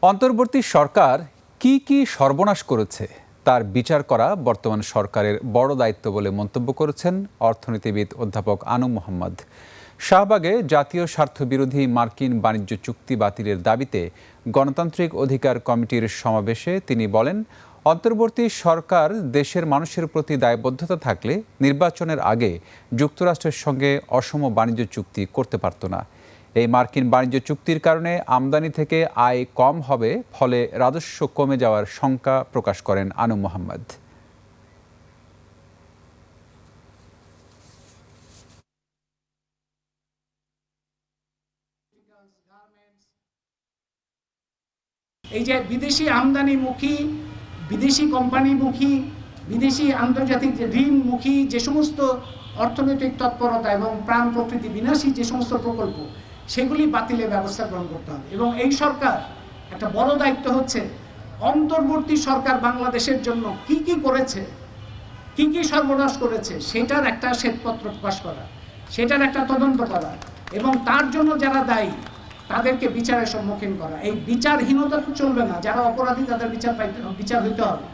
অন্তর্বর্তী সরকার কি কি সর্বনাশ করেছে তার বিচার করা বর্তমান সরকারের বড় দায়িত্ব বলে মন্তব্য করেছেন অর্থনীতিবিদ অধ্যাপক আনু মোহাম্মদ। শাহবাগে জাতীয় স্বার্থবিরোধী মার্কিন বাণিজ্য চুক্তি বাতিলের দাবিতে গণতান্ত্রিক অধিকার কমিটির সমাবেশে তিনি বলেন, অন্তর্বর্তী সরকার দেশের মানুষের প্রতি দায়বদ্ধতা থাকলে নির্বাচনের আগে যুক্তরাষ্ট্রের সঙ্গে অসম বাণিজ্য চুক্তি করতে পারত না। এই মার্কিন বাণিজ্য চুক্তির কারণে আমদানি থেকে আয় কম হবে, ফলে রাজস্ব কমে যাওয়ার শঙ্কা প্রকাশ করেন আনু মোহাম্মদ। এই যে বিদেশি আমদানিমুখী, বিদেশি কোম্পানিমুখী, বিদেশি আন্তর্জাতিক ঋণমুখী যে সমস্ত অর্থনৈতিক তৎপরতা এবং প্রাণ প্রকৃতি বিনাশী যে সমস্ত প্রকল্প, সেগুলি বাতিলের ব্যবস্থা গ্রহণ করতে হবে। এবং এই সরকার একটা বড় দায়িত্ব হচ্ছে অন্তর্বর্তী সরকার বাংলাদেশের জন্য কি কি করেছে, কি কি সর্বনাশ করেছে, সেটার একটা শ্বেতপত্র প্রকাশ করা, সেটার একটা তদন্ত করা এবং তার জন্য যারা দায়ী তাদেরকে বিচারের সম্মুখীন করা। এই বিচারহীনতা তো চলবে না, যারা অপরাধী তাদের বিচার হইতে হবে।